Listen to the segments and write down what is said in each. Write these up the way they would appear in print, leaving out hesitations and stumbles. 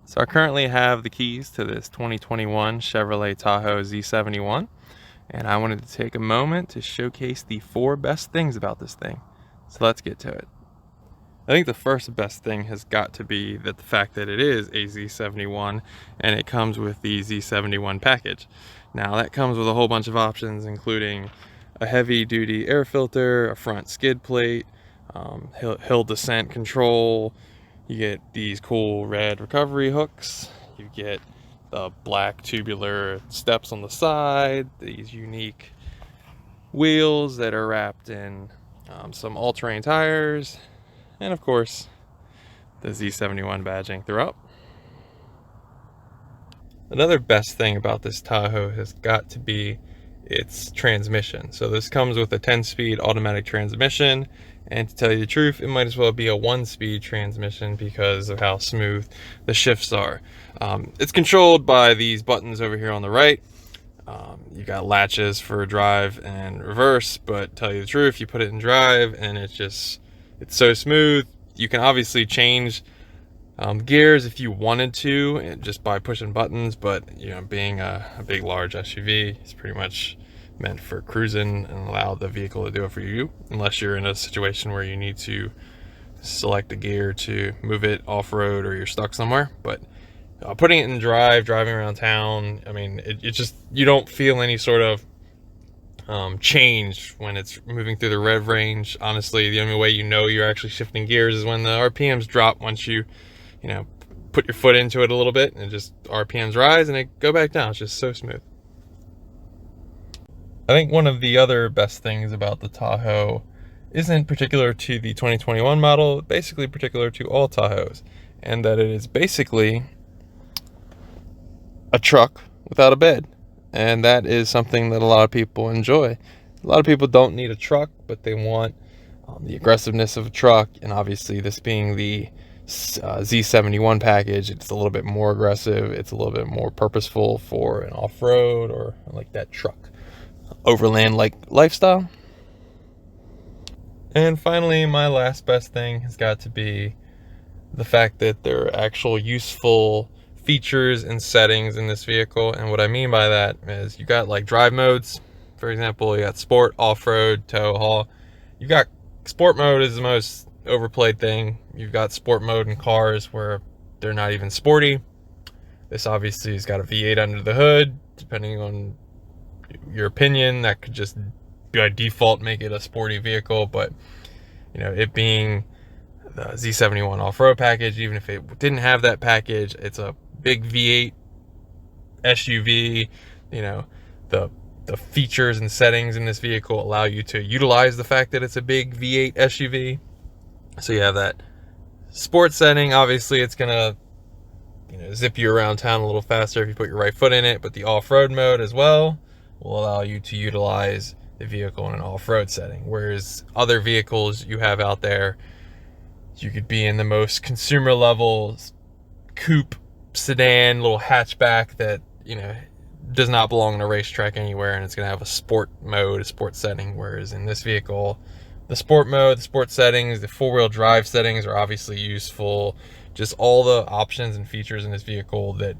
So I currently have the keys to this 2021 Chevrolet Tahoe Z71, and I wanted to take a moment to showcase the 4 best things about this thing. So let's get to it. I think the first best thing has got to be that the fact that it is a Z71 and it comes with the Z71 package. Now that comes with a whole bunch of options, including a heavy duty air filter, a front skid plate, hill descent control. You get these cool red recovery hooks. You get the black tubular steps on the side, these unique wheels that are wrapped in some all-terrain tires, and of course the Z71 badging throughout. Another best thing about this Tahoe has got to be its transmission. So this comes with a 10-speed automatic transmission, and to tell you the truth, it might as well be a 1-speed transmission because of how smooth the shifts are. It's controlled by these buttons over here on the right. You got latches for drive and reverse, but tell you the truth, you put it in drive and it's so smooth. You can obviously change gears if you wanted to, just by pushing buttons, but being a big large SUV, it's pretty much meant for cruising and allow the vehicle to do it for you, unless you're in a situation where you need to select a gear to move it off-road or you're stuck somewhere. But putting it in drive, driving around town, I mean, it just, you don't feel any sort of change when it's moving through the rev range. Honestly, the only way you know you're actually shifting gears is when the RPMs drop. Once you put your foot into it a little bit, and just RPMs rise and it go back down. It's just so smooth. I think one of the other best things about the Tahoe isn't particular to the 2021 model, basically particular to all Tahoes, and that it is basically a truck without a bed. And that is something that a lot of people enjoy. A lot of people don't need a truck, but they want the aggressiveness of a truck, and obviously this being the Z71 package, it's a little bit more aggressive, it's a little bit more purposeful for an off-road or like that truck overland like lifestyle. And finally, my last best thing has got to be the fact that there are actual useful features and settings in this vehicle. And what I mean by that is you got like drive modes. For example, you got sport, off-road, tow, haul. You got sport mode is the most overplayed thing. You've got sport mode in cars where they're not even sporty. This obviously has got a V8 under the hood. Depending on your opinion, that could just by default make it a sporty vehicle, but it being the Z71 off-road package, even if it didn't have that package, it's a big V8 SUV. The features and settings in this vehicle allow you to utilize the fact that it's a big V8 SUV. So you have that sports setting. Obviously it's gonna zip you around town a little faster if you put your right foot in it, but the off-road mode as well will allow you to utilize the vehicle in an off-road setting. Whereas other vehicles you have out there, you could be in the most consumer level coupe, sedan, little hatchback that does not belong on a racetrack anywhere, and it's going to have a sport mode, a sport setting. Whereas in this vehicle, the sport mode, the sport settings, the four-wheel drive settings are obviously useful. Just all the options and features in this vehicle that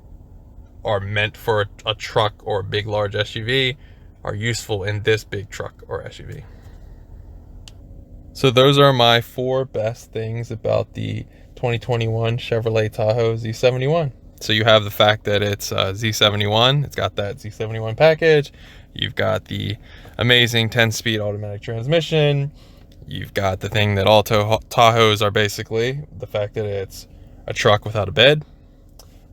are meant for a truck or a big large SUV are useful in this big truck or SUV. So those are my 4 best things about the 2021 Chevrolet Tahoe Z71. So you have the fact that it's Z71. It's got that Z71 package. You've got the amazing 10-speed automatic transmission. You've got the thing that all Tahoes are basically, the fact that it's a truck without a bed.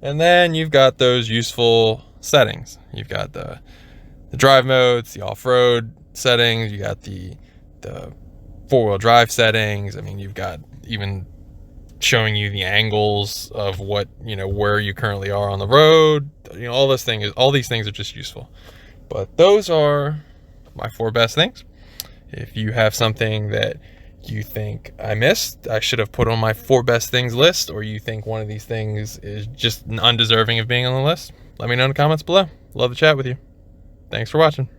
And then you've got those useful settings. You've got the drive modes, the off-road settings. You got the four-wheel drive settings. I mean, you've got even showing you the angles of what where you currently are on the road. All these things are just useful. But those are my 4 best things. If you have something that you think I missed, I should have put on my 4 best things list, or you think one of these things is just undeserving of being on the list, let me know in the comments below. Love to chat with you. Thanks for watching.